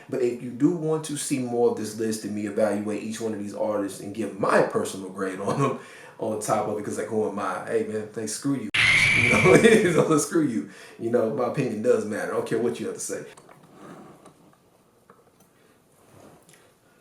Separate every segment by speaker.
Speaker 1: But if you do want to see more of this list and me evaluate each one of these artists and give my personal grade on them on top of it, because like, who am I? Hey man, they screw you. You know, screw you. You know, my opinion does matter. I don't care what you have to say.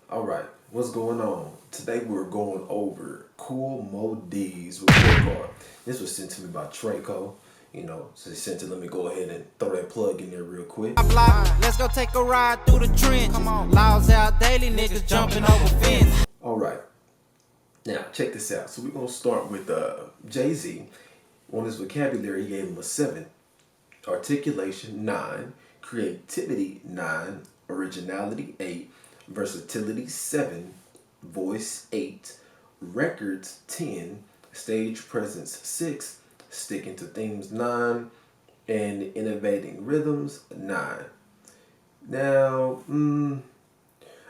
Speaker 1: All right, what's going on? Today we're going over Kool Moe Dee's report card. This was sent to me by Traco. You know, so they sent it. Let me go ahead and throw that plug in there real quick.
Speaker 2: Let's go take a ride through the trench. Come on, laws out daily, niggas jumping over fence.
Speaker 1: All right, now check this out. So we're gonna start with Jay-Z. On his vocabulary, he gave him a 7. Articulation 9. Creativity 9. Originality 8. Versatility 7. Voice 8. Records 10. Stage presence 6. Sticking to themes 9. And innovating rhythms 9. Now, I'm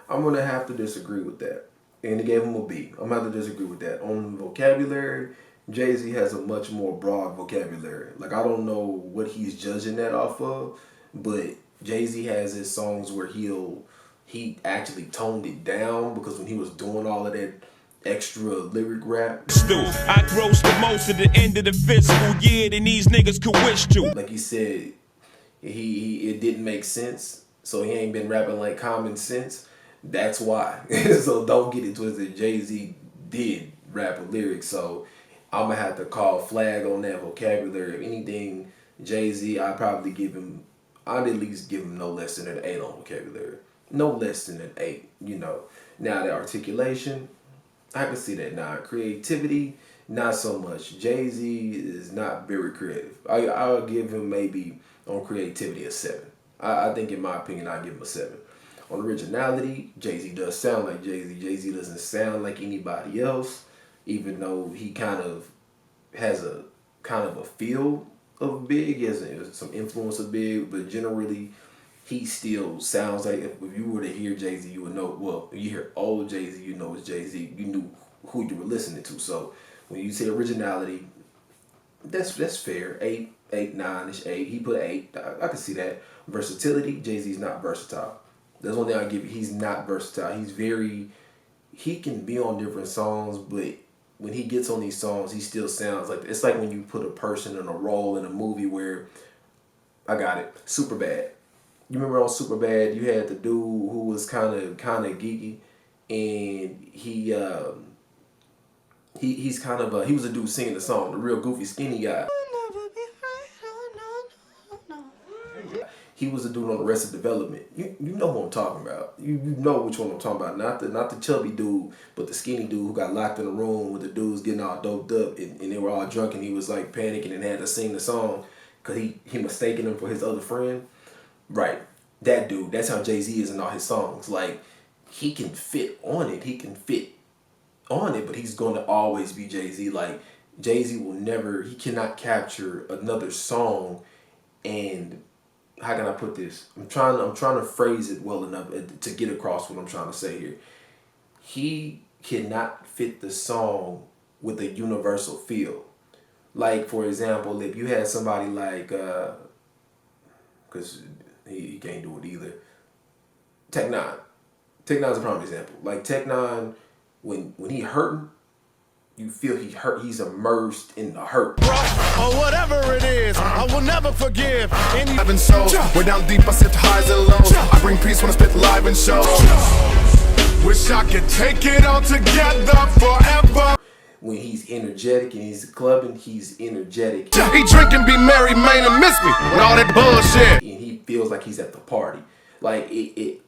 Speaker 1: gonna have to disagree with that. And he gave him a B. I'm gonna have to disagree with that. On vocabulary, Jay-Z has a much more broad vocabulary. Like, I don't know what he's judging that off of, but Jay-Z has his songs where he actually toned it down, because when he was doing all of that extra lyric rap,
Speaker 3: I gross the most at the end of the fiscal year than these niggas could wish to.
Speaker 1: like he said, it didn't make sense, so he ain't been rapping like common sense. That's why. So don't get it twisted. Jay-Z did rap with lyrics, so I'm gonna have to call flag on that vocabulary. If anything, Jay-Z, I'd at least give him no less than an 8 on vocabulary. No less than an 8, you know. Now the articulation, I can see that 9. Creativity, not so much. Jay-Z is not very creative. I'll give him maybe on creativity a 7. I think in my opinion, I'll give him a 7. On originality, Jay-Z does sound like Jay-Z. Jay-Z doesn't sound like anybody else, even though he kind of has a feel of Big. He has some influence of Big, but generally he still sounds like, if you were to hear Jay-Z, you would know, well, if you hear old Jay-Z, you know it's Jay-Z. You knew who you were listening to. So when you say originality, that's fair. 8, 9-ish, 8. He put 8. I can see that. Versatility, Jay-Z's not versatile. That's one thing I give you. He's not versatile. He can be on different songs, but when he gets on these songs, he still sounds like, it's like when you put a person in a role in a movie where, I got it, Superbad. You remember on Superbad, you had the dude who was kind of geeky, and he was a dude singing the song, the real goofy skinny guy. He was a dude on Arrested Development. You know who I'm talking about. You know which one I'm talking about. Not the chubby dude, but the skinny dude who got locked in a room with the dudes getting all doped up, and they were all drunk, and he was like panicking and had to sing the song because he mistaken him for his other friend. Right. That dude. That's how Jay-Z is in all his songs. Like, he can fit on it. But he's going to always be Jay-Z. Like, Jay-Z he cannot capture another song. And how can I put this? I'm trying to phrase it well enough to get across what I'm trying to say here. He cannot fit the song with a universal feel. Like, for example, if you had somebody like, because he can't do it either, Tech Nine. Tech Nine's a prime example. Like, Tech Nine, when he hurting, you feel he's immersed in the hurt.
Speaker 4: Or whatever it is, I will never forgive. And so, we're down deep, I sift highs and lows. I bring peace when I spit live and shows. Wish I could take it all together forever.
Speaker 1: When he's energetic and he's clubbing, he's energetic.
Speaker 4: He drink and be merry, man, and miss me with all that bullshit.
Speaker 1: And he feels like he's at the party. Like it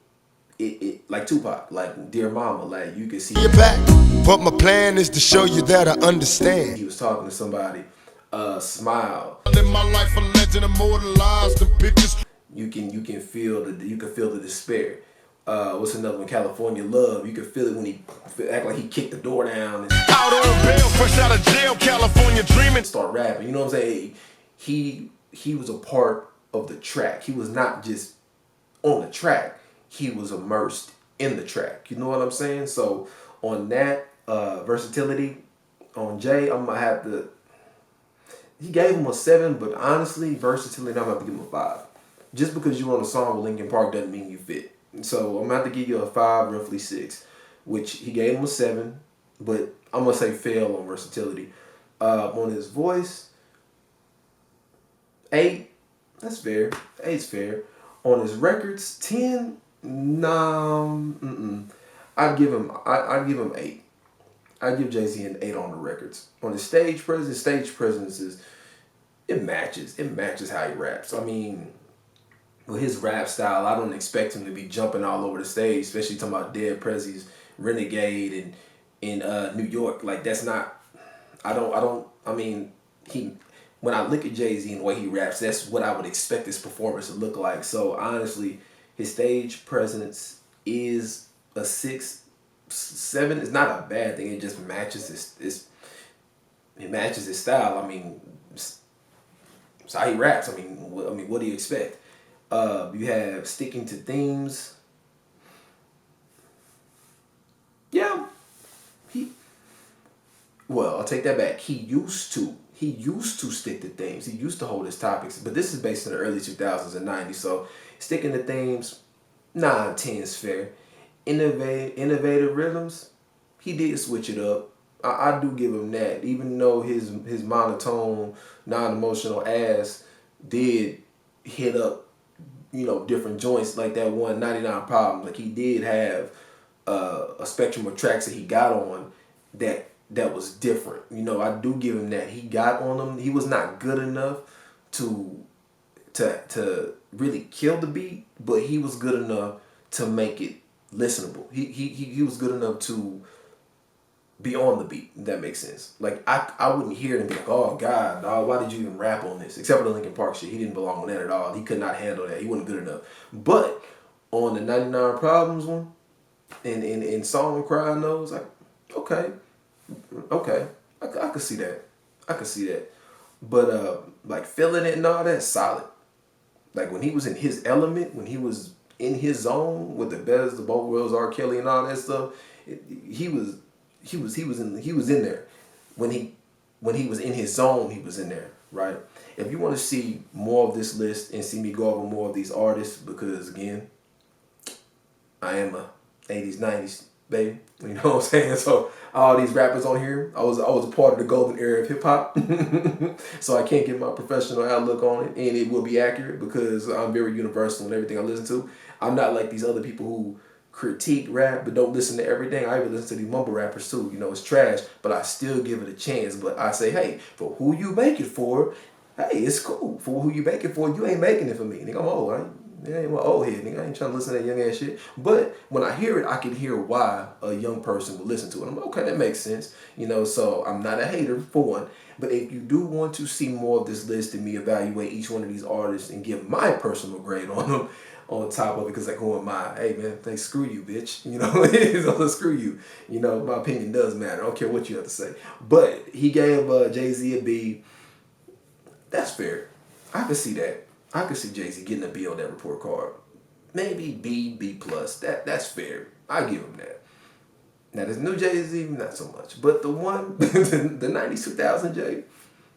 Speaker 1: like Tupac, like Dear Mama, like you can see
Speaker 4: you're back, but my plan is to show you that I understand.
Speaker 1: He was talking to somebody, Smile.
Speaker 4: I live my life a legend, immortalized the bitches.
Speaker 1: You can feel the despair. What's another one? California Love. You can feel it when he act like he kicked the door down and
Speaker 4: out on bail, fresh out of jail, California dreaming.
Speaker 1: Start rapping. You know what I'm saying? He was a part of the track. He was not just on the track. He was immersed in the track. You know what I'm saying? So on that versatility, on Jay, I'm gonna have to. He gave him a 7, but honestly, versatility, I'm gonna have to give him a 5. Just because you're on a song with Linkin Park doesn't mean you fit. So I'm about to give you a 5, roughly 6, which he gave him a 7, but I'm gonna say fail on versatility. On his voice, 8. That's fair. 8's fair. On his records, 10. No, I'd give him 8. I'd give Jay-Z an 8 on the records. On his stage presence is it matches how he raps. I mean, with his rap style, I don't expect him to be jumping all over the stage, especially talking about Dead Prezi's Renegade and in New York. Like that's not. I mean, when I look at Jay-Z and the way he raps, that's what I would expect his performance to look like. So honestly, his stage presence is a 6, 7. It's not a bad thing. It just matches it matches his style. I mean, it's how he raps. I mean, what do you expect? You have sticking to themes. Yeah, I'll take that back. He used to stick to themes. He used to hold his topics, but this is based in the early 2000s and 90s. So sticking to themes, 9, 10 is fair. Innovative rhythms, he did switch it up. I do give him that. Even though his monotone, non-emotional ass did hit up, different joints like that one 99 Problems. Like he did have a spectrum of tracks that he got on that was different. I do give him that. He got on them. He was not good enough to really kill the beat, but he was good enough to make it listenable. He was good enough to be on the beat, if that makes sense. Like I wouldn't hear it and be like, oh God, dog, why did you even rap on this? Except for the Linkin Park shit. He didn't belong on that at all. He could not handle that. He wasn't good enough. But on the 99 Problems one and Song Cry Knows, like, okay. I could see that. But like feeling it and all that, solid. Like when he was in his element, when he was in his zone with the best of both worlds, R. Kelly and all that stuff, he was in there. When he was in his zone, he was in there, right? If you want to see more of this list and see me go over more of these artists, because again, I am a 80s, 90s baby. You know what I'm saying? So all these rappers on here, I was a part of the golden era of hip hop. So I can't give my professional outlook on it, and it will be accurate because I'm very universal in everything I listen to. I'm not like these other people who critique rap but don't listen to everything. I even listen to these mumble rappers too. It's trash, but I still give it a chance. But I say, hey, for who you make it for, hey, it's cool. For who you make it for, you ain't making it for me. Nigga, I'm old. I ain't my old head, nigga. I ain't trying to listen to that young ass shit. But when I hear it, I can hear why a young person would listen to it. I'm like, okay, that makes sense. So I'm not a hater, for one. But if you do want to see more of this list and me evaluate each one of these artists and give my personal grade on them on top of it, because like, who am I? Hey, man, they screw you, bitch. So screw you. My opinion does matter. I don't care what you have to say. But he gave Jay-Z a B. That's fair. I can see that. I could see Jay-Z getting a B on that report card. Maybe B plus. That's fair. I give him that. Now this new Jay-Z, not so much. But the one, the 90s 2000 Jay,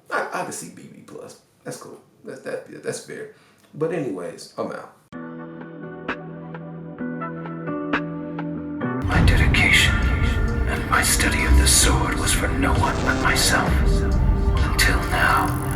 Speaker 1: I could see B plus. That's cool. That's fair. But anyways, I'm out.
Speaker 5: My dedication and my study of the sword was for no one but myself. Until now.